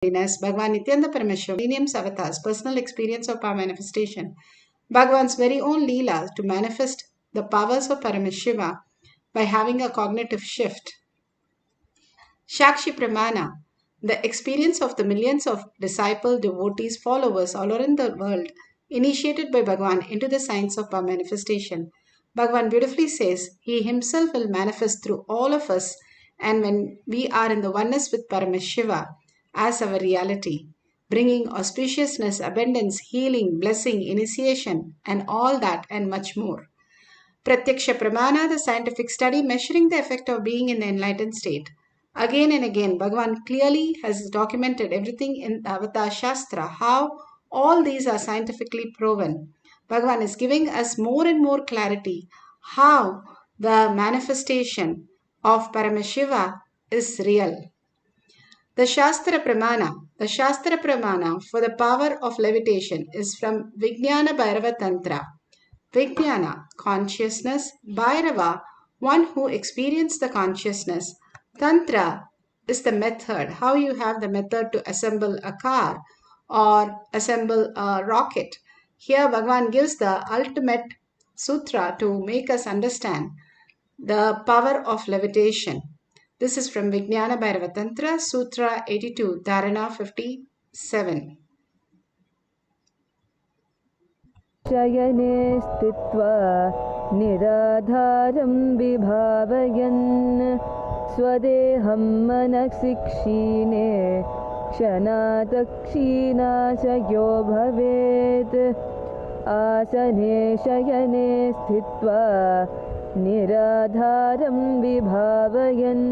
Bhagavan Nithyananda Paramashivam, Millennium's Avatar's personal experience of power manifestation, Bhagavan's very own Leela to manifest the powers of Paramashiva by having a cognitive shift. Shakshi Pramana, the experience of the millions of disciples, devotees, followers all around the world, initiated by Bhagavan into the science of power manifestation. Bhagavan beautifully says, He Himself will manifest through all of us, and when we are in the oneness with Paramashiva as our reality, bringing auspiciousness, abundance, healing, blessing, initiation, and all that and much more. Pratyaksha Pramana, the scientific study measuring the effect of being in the enlightened state. Again and again, Bhagavan clearly has documented everything in the Avatar Shastra, how all these are scientifically proven. Bhagavan is giving us more and more clarity how the manifestation of Paramashiva is real. The Shastra Pramana for the power of levitation is from Vijnana Bhairava Tantra. Vijnana, consciousness, Bhairava, one who experienced the consciousness. Tantra is the method, how you have the method to assemble a car or assemble a rocket. Here Bhagavan gives the ultimate sutra to make us understand the power of levitation. This is from Vijnana Bhairava Tantra, Sutra 82, Dharana 57. शयने स्थित्वा निराधारं विभावयन् स्वदेहं मनसि क्षीणे क्षणातक्षीणाशयो भवेत् आसने शयने स्थित्वा निराधारं विभावयन्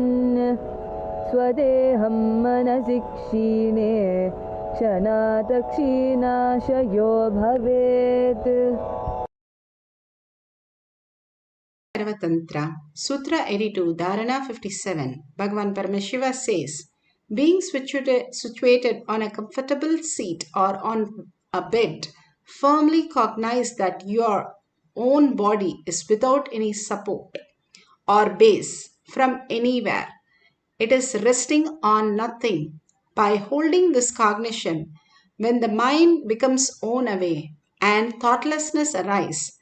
स्वदेहं मनसि क्षीणे क्षणातक्षीणाशयो भवेत्. Tantra, Sutra 82, Dharana 57, Bhagavan Paramashiva says, being situated on a comfortable seat or on a bed, firmly cognize that your own body is without any support or base from anywhere. It is resting on nothing. By holding this cognition, when the mind becomes worn away and thoughtlessness arises,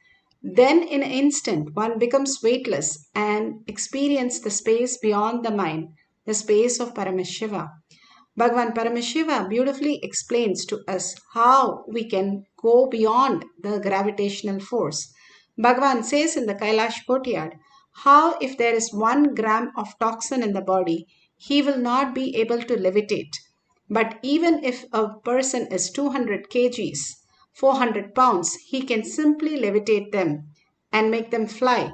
then in an instant one becomes weightless and experience the space beyond the mind, the space of Paramashiva. Bhagavan Paramashiva beautifully explains to us how we can go beyond the gravitational force. Bhagavan says in the Kailash courtyard, how if there is 1 gram of toxin in the body, he will not be able to levitate. But even if a person is 200 kgs, 400 pounds, he can simply levitate them and make them fly.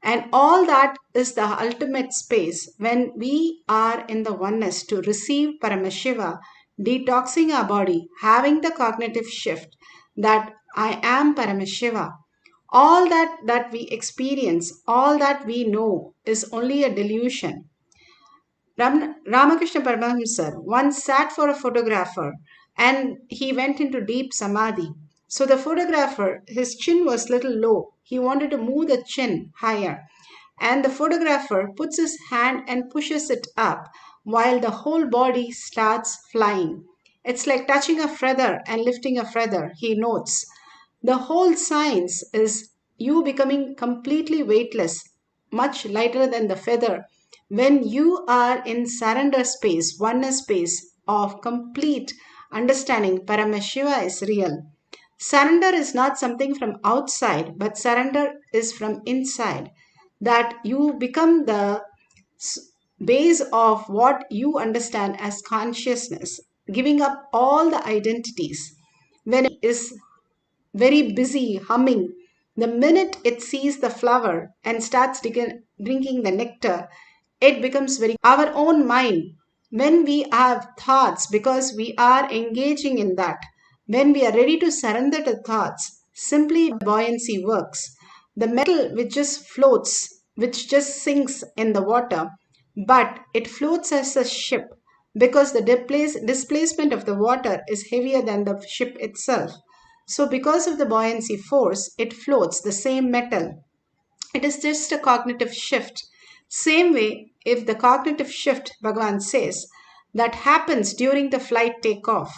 And all that is the ultimate space when we are in the oneness to receive Paramashiva, detoxing our body, having the cognitive shift that I am Paramashiva. All that we experience, all that we know is only a delusion. Ramakrishna Paramahamsa once sat for a photographer and he went into deep samadhi. So the photographer, his chin was little low. He wanted to move the chin higher. And the photographer puts his hand and pushes it up while the whole body starts flying. It's like touching a feather and lifting a feather, he notes. The whole science is you becoming completely weightless, much lighter than the feather, when you are in surrender space, oneness space of complete understanding Paramashiva is real. Surrender is not something from outside, but surrender is from inside. That you become the base of what you understand as consciousness, giving up all the identities. When it is very busy humming, the minute it sees the flower and starts drinking the nectar, it becomes very our own mind. When we have thoughts, because we are engaging in that, when we are ready to surrender to thoughts, simply buoyancy works. The metal which just floats, which just sinks in the water, but it floats as a ship because the displacement of the water is heavier than the ship itself. So because of the buoyancy force, it floats, the same metal. It is just a cognitive shift. Same way, if the cognitive shift, Bhagavan says, that happens during the flight takeoff.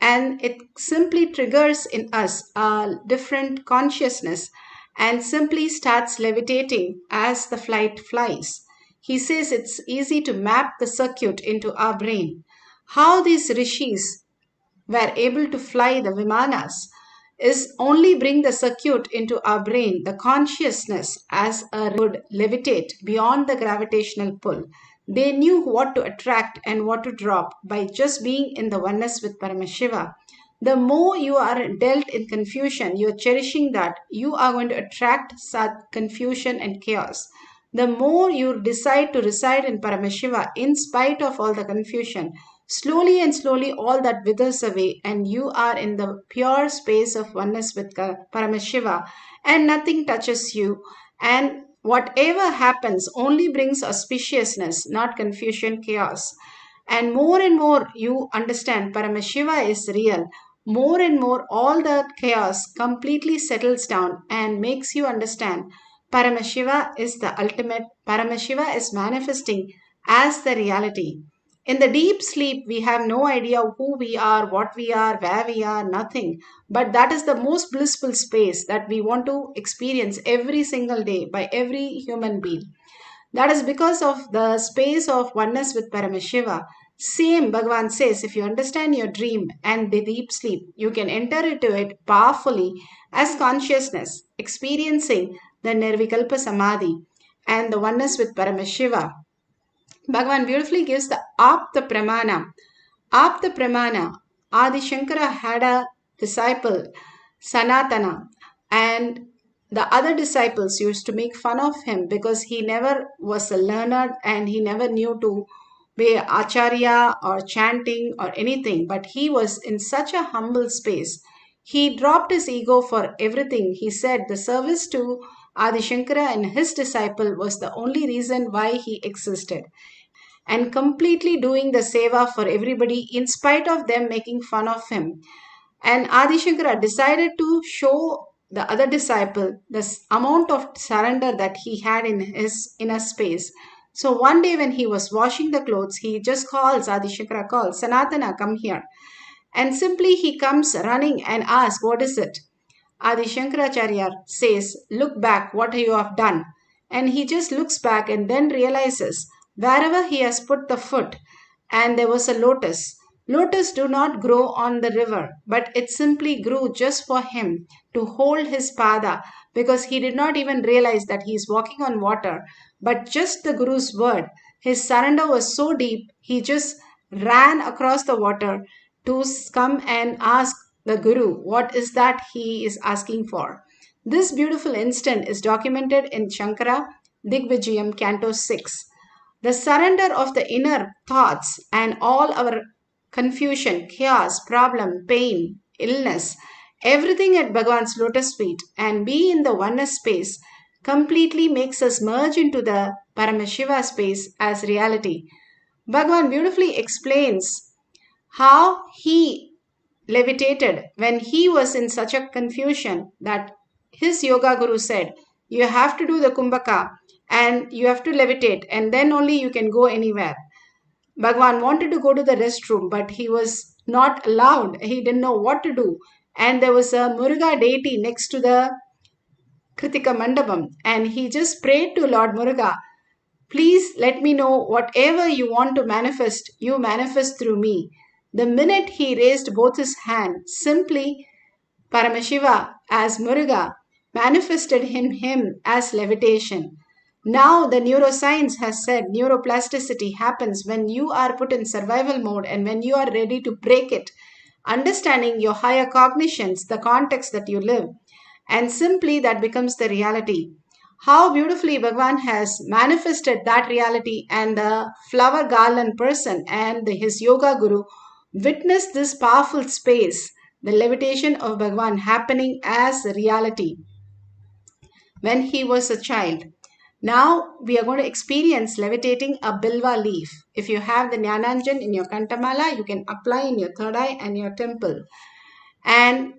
And it simply triggers in us a different consciousness and simply starts levitating as the flight flies. He says it's easy to map the circuit into our brain. How these rishis were able to fly the vimanas is only bring the circuit into our brain, the consciousness as a would levitate beyond the gravitational pull. They knew what to attract and what to drop by just being in the oneness with Paramashiva. The more you are dealt in confusion, you are cherishing that, you are going to attract such confusion and chaos. The more you decide to reside in Paramashiva, in spite of all the confusion, slowly and slowly all that withers away, and you are in the pure space of oneness with Paramashiva, and nothing touches you. And whatever happens only brings auspiciousness, not confusion, chaos. And more you understand Paramashiva is real, more and more all the chaos completely settles down and makes you understand Paramashiva is the ultimate. Paramashiva is manifesting as the reality. In the deep sleep, we have no idea who we are, what we are, where we are, nothing. But that is the most blissful space that we want to experience every single day by every human being. That is because of the space of oneness with Paramashiva. Same Bhagavan says, if you understand your dream and the deep sleep, you can enter into it powerfully as consciousness, experiencing the Nirvikalpa Samadhi and the oneness with Paramashiva. Bhagavan beautifully gives the Apta Pramana. Apta Pramana, Adi Shankara had a disciple, Sanatana, and the other disciples used to make fun of him because he never was a learned and he never knew to be acharya or chanting or anything, but he was in such a humble space. He dropped his ego for everything. He said the service to Adi Shankara and his disciple was the only reason why he existed, and completely doing the seva for everybody in spite of them making fun of him. And Adi Shankara decided to show the other disciple the amount of surrender that he had in his inner space. So one day when he was washing the clothes, he just calls, Adi Shankara calls, Sanatana, come here. And simply he comes running and asks, what is it? Adi Shankaracharya says, look back, what you have done. And he just looks back and then realizes wherever he has put the foot, and there was a lotus. Lotus do not grow on the river, but it simply grew just for him to hold his pada, because he did not even realize that he is walking on water. But just the Guru's word, his surrender was so deep, he just ran across the water to come and ask the Guru what is that he is asking for. This beautiful instant is documented in Shankara Digvijayam Canto 6. The surrender of the inner thoughts and all our confusion, chaos, problem, pain, illness, everything at Bhagavan's lotus feet and be in the oneness space completely makes us merge into the Paramashiva space as reality. Bhagavan beautifully explains how he levitated when he was in such a confusion that his yoga guru said, you have to do the kumbhaka and you have to levitate and then only you can go anywhere. Bhagwan wanted to go to the restroom, but he was not allowed. He didn't know what to do. And there was a Muruga deity next to the Kritika Mandapam, and he just prayed to Lord Muruga, please let me know whatever you want to manifest, you manifest through me. The minute he raised both his hands, simply Paramashiva as Muruga manifested him as levitation. Now the neuroscience has said neuroplasticity happens when you are put in survival mode and when you are ready to break it, understanding your higher cognitions, the context that you live, and simply that becomes the reality. How beautifully Bhagavan has manifested that reality, and the flower garland person and his yoga guru witnessed this powerful space, the levitation of Bhagavan happening as reality when he was a child. Now we are going to experience levitating a bilva leaf. If you have the Jnananjan in your kantamala, you can apply in your third eye and your temple. And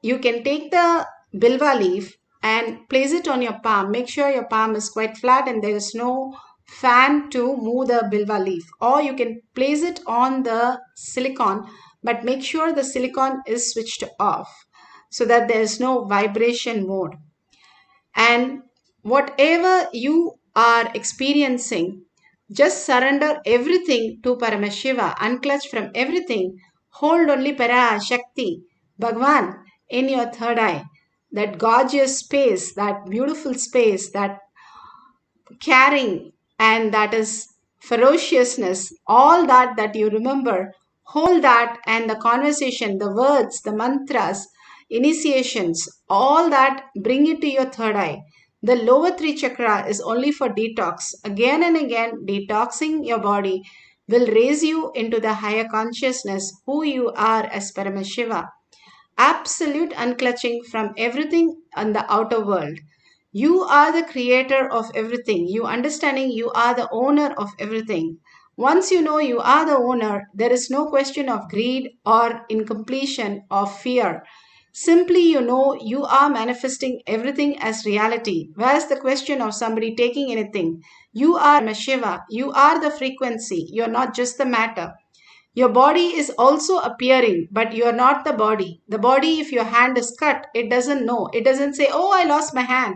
you can take the bilva leaf and place it on your palm. Make sure your palm is quite flat and there is no fan to move the bilva leaf, or you can place it on the silicon, but make sure the silicon is switched off so that there is no vibration mode. And whatever you are experiencing, just surrender everything to Paramashiva, unclutch from everything, hold only Parashakti, Bhagwan, in your third eye. That gorgeous space, that beautiful space, that caring, and that is ferociousness, all that you remember, hold that, and the conversation, the words, the mantras, initiations, all that, bring it to your third eye. The lower three chakra is only for detox. Again and again, detoxing your body will raise you into the higher consciousness, who you are as Paramashiva. Absolute unclutching from everything on the outer world. You are the creator of everything. You understanding you are the owner of everything. Once you know you are the owner, there is no question of greed or incompletion or fear. Simply you know you are manifesting everything as reality. Where's the question of somebody taking anything? You are Shiva. You are the frequency. You are not just the matter. Your body is also appearing, but you are not the body. The body, if your hand is cut, it doesn't know. It doesn't say, oh, I lost my hand.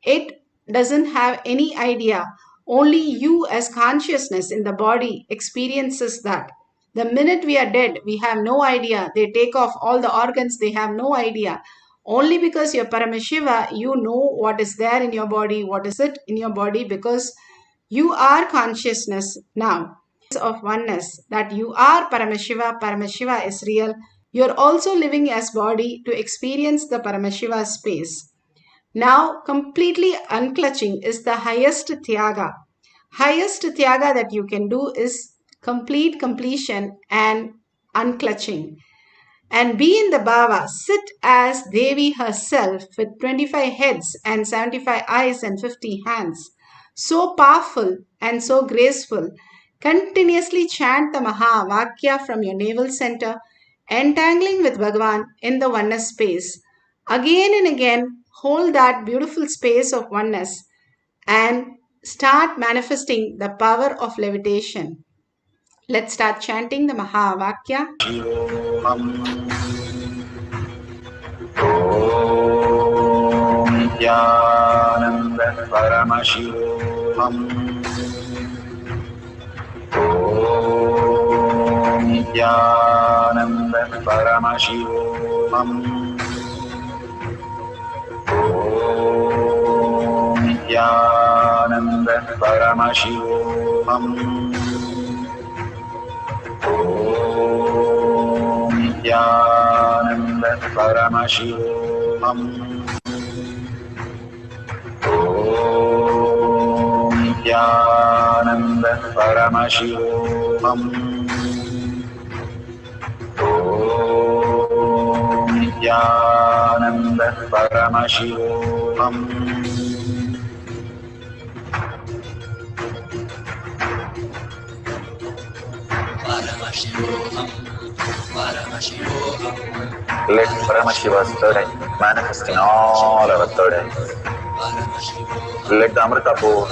It doesn't have any idea. Only you as consciousness in the body experiences that. The minute we are dead, we have no idea. They take off all the organs, they have no idea. Only because you're Paramashiva, you know what is there in your body, what is it in your body, because you are consciousness now of oneness, that you are Paramashiva. Paramashiva is real. You're also living as body to experience the Paramashiva space. Now, completely unclutching is the highest tyaga. Highest tyaga that you can do is complete completion and unclutching. And be in the bhava, sit as Devi herself with 25 heads and 75 eyes and 50 hands. So powerful and so graceful. Continuously chant the Maha Vakya from your navel center, entangling with Bhagavan in the oneness space. Again and again, hold that beautiful space of oneness and start manifesting the power of levitation. Let's start chanting the Maha Vakya. Nithyananda Paramashivoham. Nithyananda Paramashivoham. Nithyananda Paramashivoham. Nithyananda Paramashivoham. Nithyananda Paramashivoham. Nithyananda Paramashivoham. Let Paramashiva's third eye manifest in all our third eyes. Let the Amrita pour,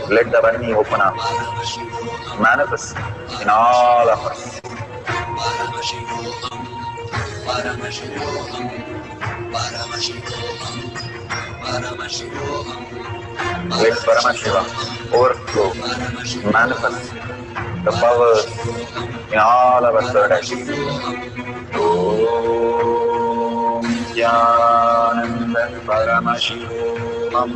let the Vani open up, manifest in all of us. Let Paramashiva overflow, manifest the powers in all our third eyes. Om Nithyananda Paramashivoham.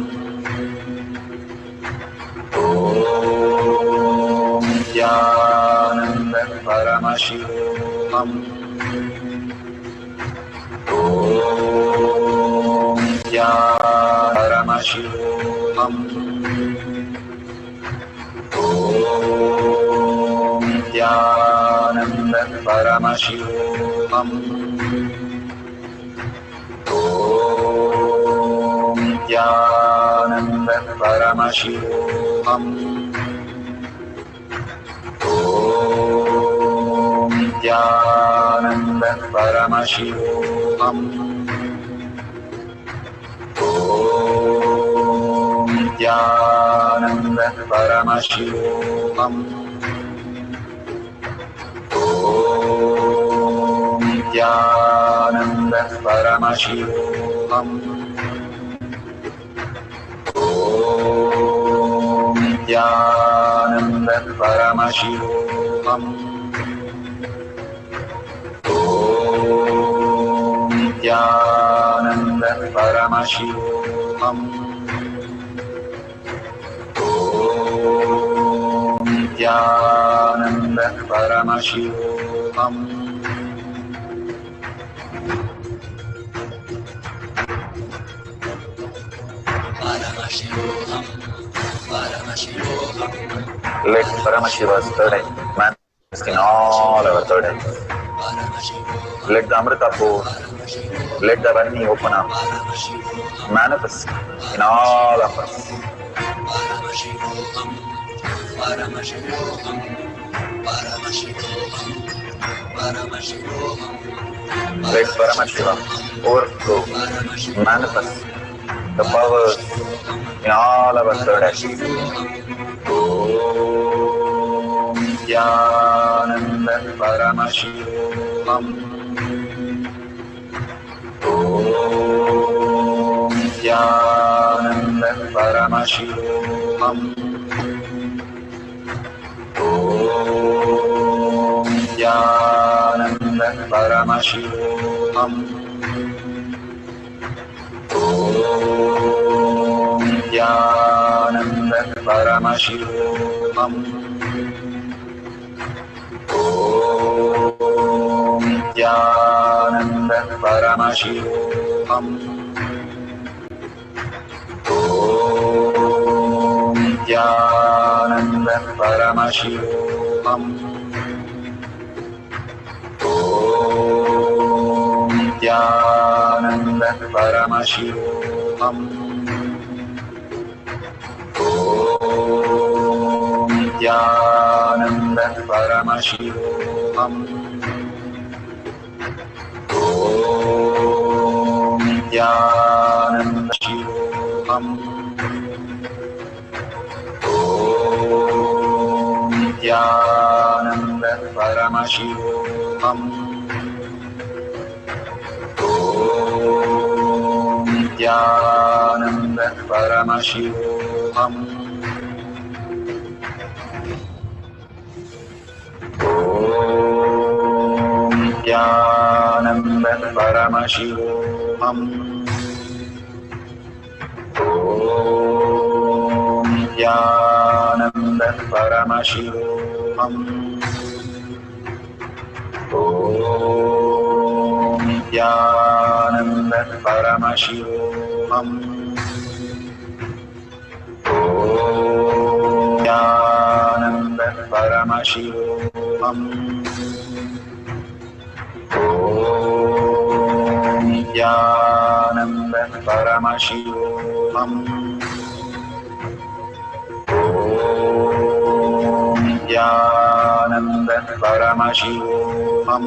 Om Nithyananda Paramashivoham. Om Nithyananda Paramashivoham. Om Nithyananda Paramashivoham. Om Nithyananda Paramashivoham. Om Nithyananda Paramashivoham. Om Nithyananda Paramashivoham. Om Nithyananda Paramashivoham. Om Nithyananda Paramashivoham. Om Nithyananda Paramashivoham. Om Nithyananda Paramashivoham. Paramashivoham, Paramashivoham. Let Paramashiva's third eye manifest in all our third eyes. Let the Amrita pour, let the Vani open up, manifest in all of us. Paramashivoham, Paramashivoham, Paramashivoham, Paramashivoham. Let Paramashiva overflow, manifest the powers in all our third eyes. Om Nithyananda Paramashivoham. Om Nithyananda Paramashivoham. Om Nithyananda Paramashivoham. Om Nithyananda Paramashivoham. Om Nithyananda Paramashivoham. Om Nithyananda Paramashivoham. Om Nithyananda Paramashivoham. Om Nithyananda Paramashivoham. Om Nithyananda Shivoham. Om Nithyananda Paramashivoham. Om Nithyananda Paramashivoham. Om Nithyananda Paramashivoham. Om Nithyananda Paramashivoham. Om Nithyananda Paramashivoham. Om Nithyananda Paramashivoham. Om Nithyananda Paramashivoham. Om Nithyananda Paramashivoham.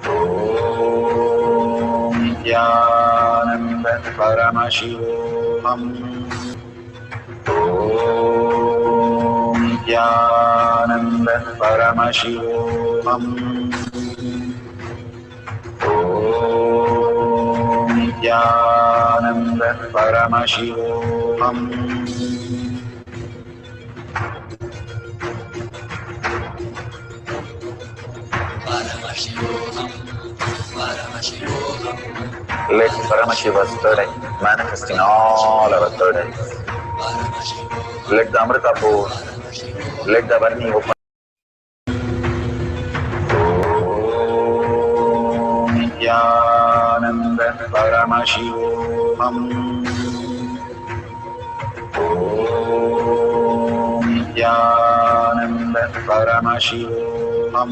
Om Nithyananda Paramashivoham. Om Nithyananda Paramashivoham. Om Nithyananda Paramashivoham. Paramashivoham, Paramashivoham. Let Paramashiva's third eye manifest in all our third eyes. Let the Amrita pour, let the Vani open. Om Nithyananda Paramashivoham. Om Nithyananda Paramashivoham.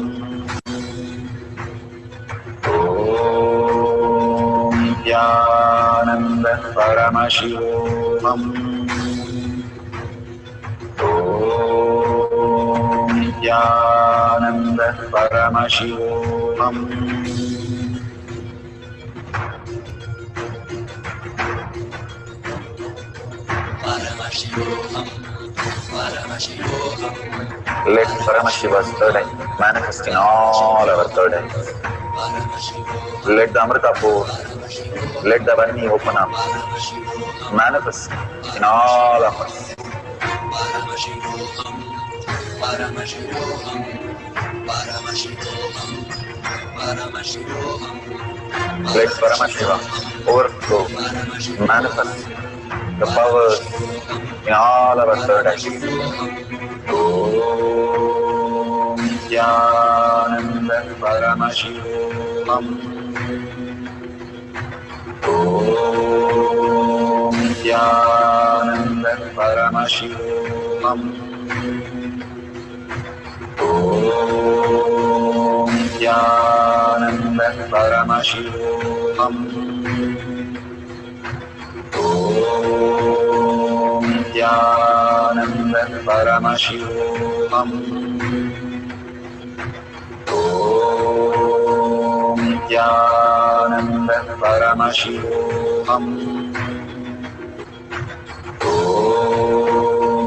Om Nithyananda Paramashivoham. Om Nithyananda Paramashivoham. Let Paramashiva's third eye manifest in all our third eyes. Let the Amrita pour, let the Vani open up, manifest in all of us. Let Paramashiva overflow, manifest the powers in all our third eyes. Om Nithyananda Paramashivam. Om Nithyananda Paramashivam. Om Nithyananda Paramashivam. Om Nithyananda Paramashivoham. Om Nithyananda Paramashivoham.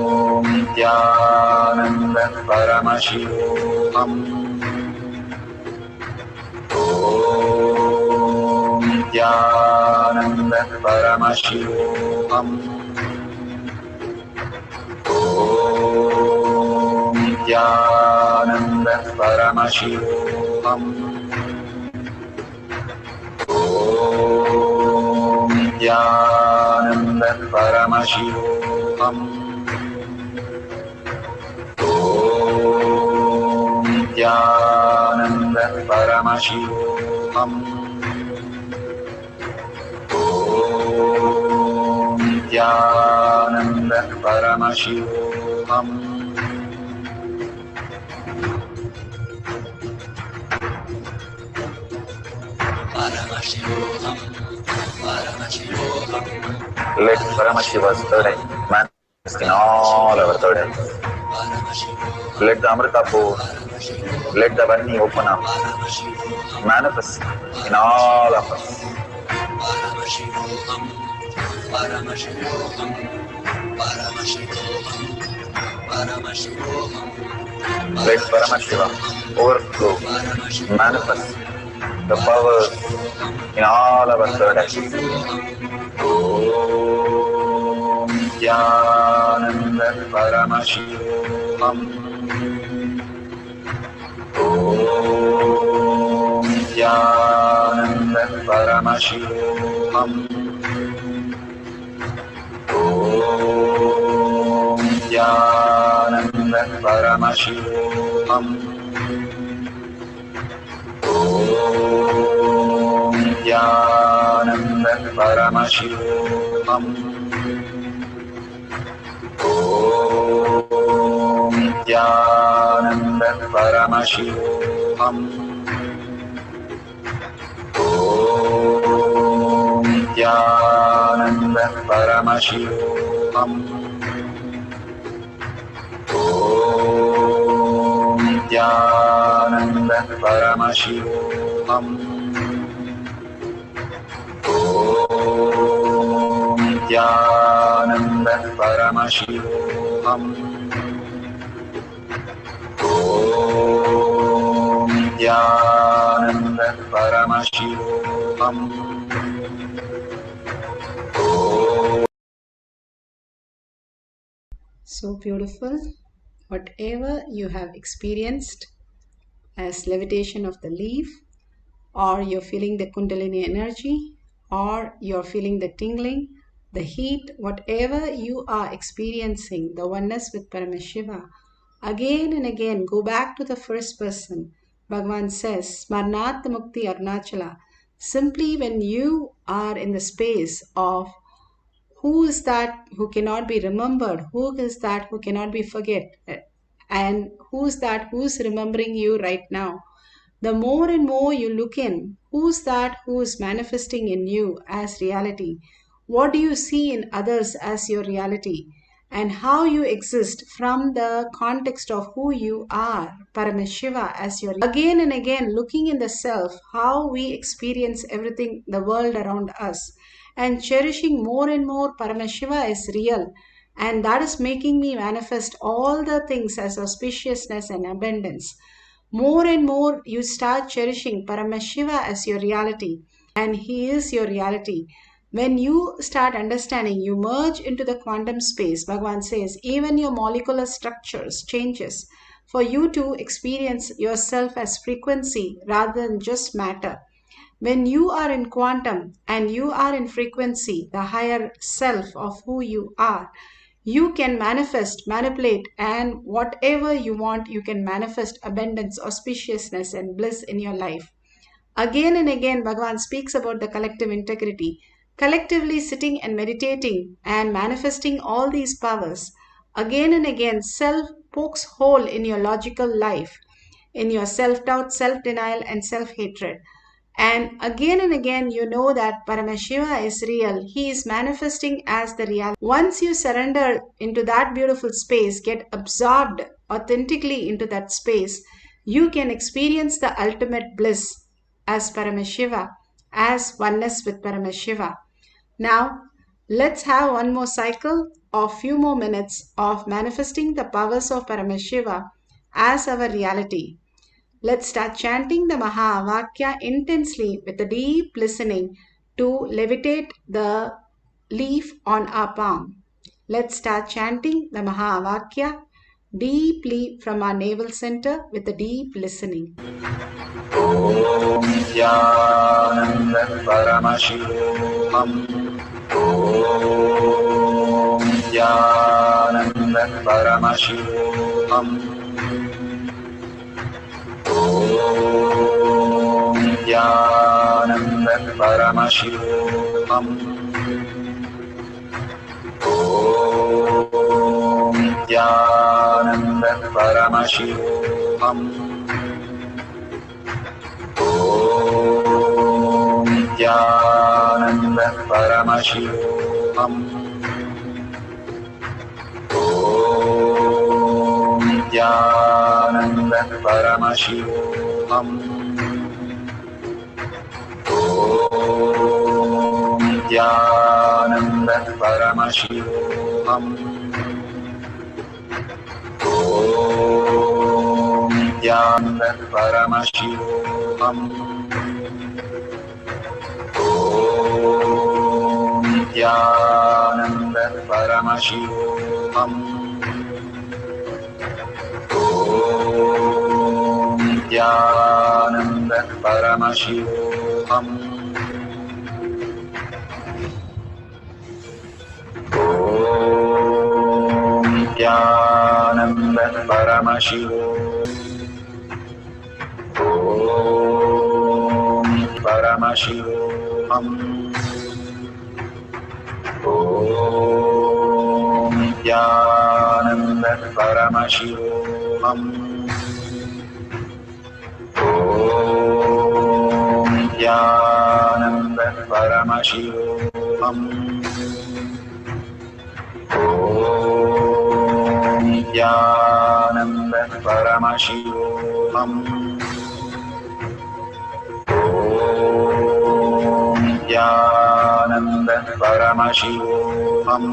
Om Nithyananda Paramashivoham. Om Nithyananda Paramashivoham. Om Nithyananda Paramashivoham. Om Nithyananda Paramashivoham. Om Nithyananda Paramashivoham. Om Nithyananda Paramashivoham. Let Paramashiva's third eye manifest in all our third eyes. Let the Amrita pour, let the Vani open up, manifest in all of us. Let Paramashiva overflow, manifest the powers in all our third eyes. Om Nithyananda Paramashivoham. Om Nithyananda Paramashivoham. Om Nithyananda Paramashivoham. Om Nithyananda Paramashivoham. Om Nithyananda Paramashivoham. Om Nithyananda Paramashivoham. Om Nithyananda Paramashivoham. Om Nithyananda Paramashivoham. Om Nithyananda Paramashivoham. So beautiful. Whatever you have experienced as levitation of the leaf, or you're feeling the Kundalini energy, or you're feeling the tingling, the heat, whatever you are experiencing, the oneness with Paramashiva, again and again go back to the first person. Bhagavan says, Smarnat Mukti Arunachala. Simply when you are in the space of who is that who cannot be remembered, who is that who cannot be forget, and who's that who's remembering you right now, the more and more you look in, who's that who is manifesting in you as reality? What do you see in others as your reality? And how you exist from the context of who you are, Paramashiva, as your again and again looking in the self, how we experience everything, the world around us, and cherishing more and more Paramashiva is real. and that is making me manifest all the things as auspiciousness and abundance. More and more you start cherishing Paramashiva as your reality, and he is your reality. When you start understanding, you merge into the quantum space. Bhagavan says even your molecular structures changes for you to experience yourself as frequency rather than just matter. When you are in quantum and you are in frequency, the higher self of who you are, you can manifest, manipulate, and whatever you want, you can manifest abundance, auspiciousness, and bliss in your life. Again and again, Bhagavan speaks about the collective integrity. Collectively sitting and meditating and manifesting all these powers. Again and again, self pokes hole in your logical life, in your self doubt, self denial, and self hatred. And again, you know that Paramashiva is real. He is manifesting as the reality. Once you surrender into that beautiful space, get absorbed authentically into that space, you can experience the ultimate bliss as Paramashiva, as oneness with Paramashiva. Now, let's have one more cycle of few more minutes of manifesting the powers of Paramashiva as our reality. Let's start chanting the Mahavakya intensely with a deep listening to levitate the leaf on our palm. Let's start chanting the Mahavakya deeply from our navel center with a deep listening. Om Nithyananda Paramashivoham. Om Nithyananda Paramashivoham. Om Nithyananda Paramashivoham. Om Nithyananda Paramashivoham. Om Nithyananda Paramashivoham. Om Nithyananda Paramashivoham. Om Nithyananda Paramashivoham. Om Nithyananda Paramashivoham. Om Nithyananda Paramashivoham. Om Nithyananda Paramashivoham. Om Nithyananda Paramashivoham. Om Paramashivoham. Om Nithyananda Paramashivoham. Om Nithyananda Paramashivoham. Om Nithyananda Paramashivoham. Om Nithyananda Paramashivoham.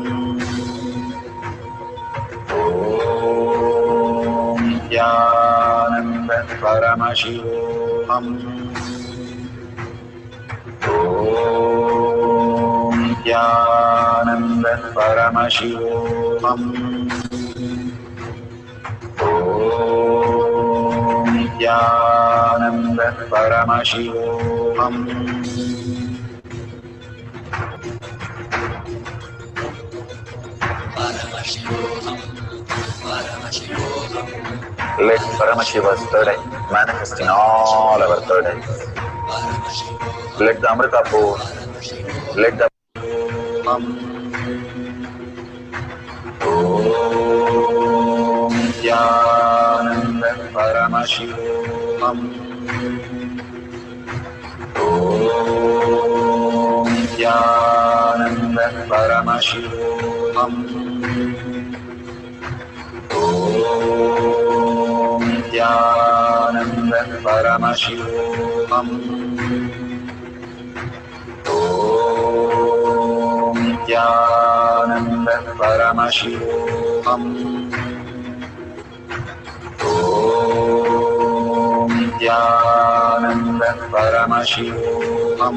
Om Nithyananda Paramashivoham. Om Nithyananda Paramashivoham. Om Nithyananda Paramashivoham. Paramashivoham, Paramashivoham, Let Paramashiva's third eye manifest in all our third eyes. Paramashivoham, Let the Amrita pour, let the Om Nithyananda Paramashivoham. Om Nithyananda Paramashivoham. Om Nithyananda Paramashivoham. Om Nithyananda Paramashivoham. Om Nithyananda Paramashivoham.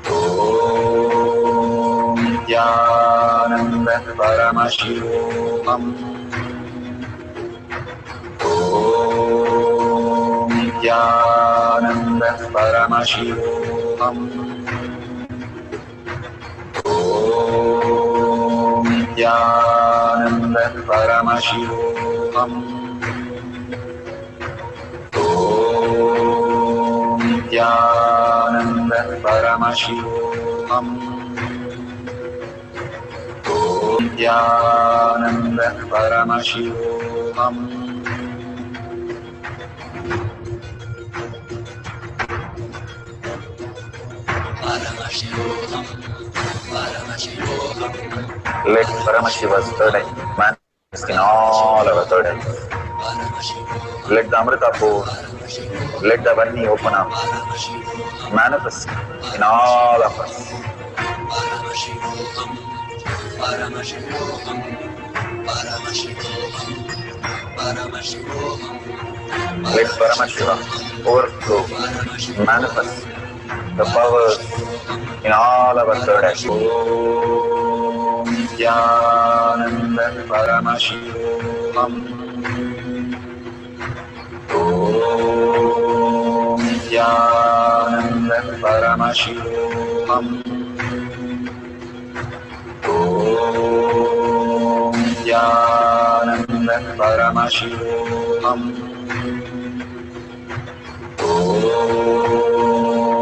Om Nithyananda Paramashivoham. Om Nithyananda Paramashivoham. Om Nithyananda Paramashivoham. Om Nithyananda Paramashivoham. Om Nithyananda Paramashivoham. Paramashivoham, Paramashivoham, Let Paramashiva's third eye manifest in all our third eyes. Paramashivoham, Let the Amrita pour, let the Vani open up, Paramashivoham, manifest in all of us. Paramashivoham, Paramashivoham, Paramashivoham, Paramashivoham, Let Paramashiva overflow, manifest the powers in all our third eyes. Om Nithyananda Paramashivoham. Om Nithyananda Paramashivoham. Om Nithyananda Paramashivoham. Om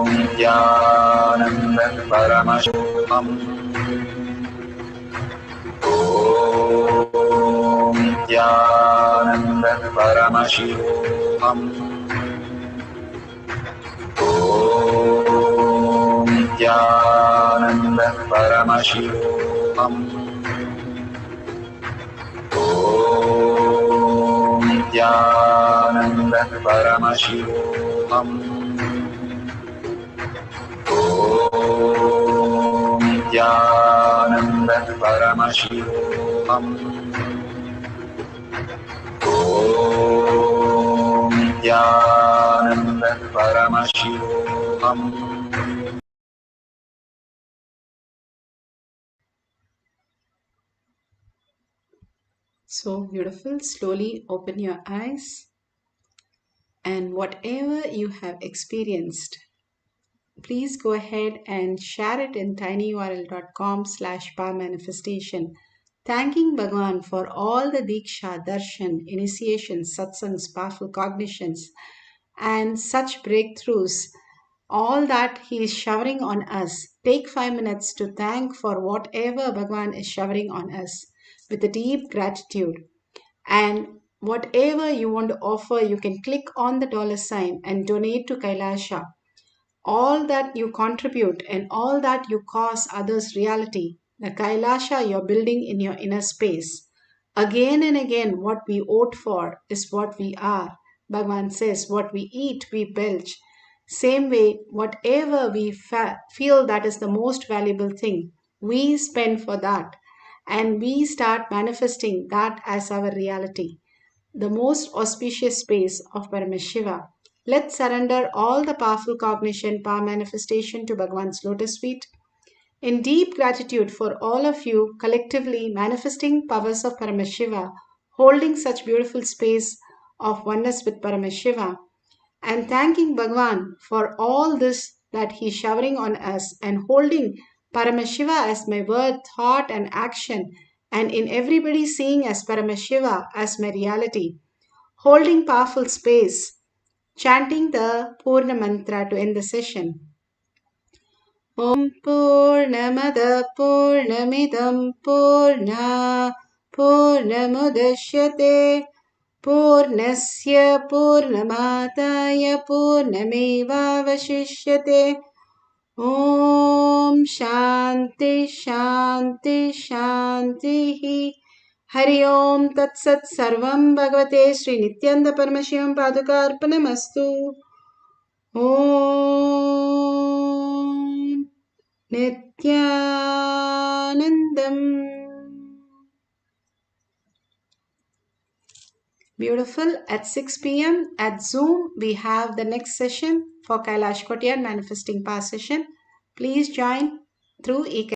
Nithyananda Paramashivoham. Om Nithyananda Paramashivoham. Om Nithyananda Paramashivoham. Om Nithyananda Paramashivoham. Om Nithyananda Paramashivoham. Om Nithyananda Paramashivoham. So beautiful. Slowly open your eyes, and whatever you have experienced, please go ahead and share it in tinyurl.com/powermanifestation, thanking Bhagwan for all the Diksha, Darshan, initiations, satsangs, powerful cognitions, and such breakthroughs, all that He is showering on us. Take 5 minutes to thank for whatever Bhagwan is showering on us with a deep gratitude. And whatever you want to offer, you can click on the $ and donate to Kailasha. All that you contribute and all that you cause others reality, the Kailasha you're building in your inner space. Again and again, what we vote for is what we are. Bhagavan says, what we eat, we belch. Same way, whatever we feel that is the most valuable thing, we spend for that. And we start manifesting that as our reality, the most auspicious space of Paramashiva. Let's surrender all the powerful cognition, power manifestation to Bhagavan's lotus feet. In deep gratitude for all of you collectively manifesting powers of Paramashiva, holding such beautiful space of oneness with Paramashiva, and thanking Bhagavan for all this that He's showering on us, and holding Paramashiva as my word, thought, and action, and in everybody seeing as Paramashiva as my reality, holding powerful space, chanting the Purna mantra to end the session. Om Purnamada Purnamidam Purna Purnamudashyate Purnasya Purnamataya Purnamevavashishyate. Om Shanti Shanti Shanti. Hari Om Tat Sat Sarvam Bhagavate Sri Nithyananda Paramashivam Padukarpanamastu. Om. ねっきゃー Sachidanandam. Beautiful. At 6 p.m. at Zoom, we have the next session for Kailash Kotiyan Manifesting Power session. Please join through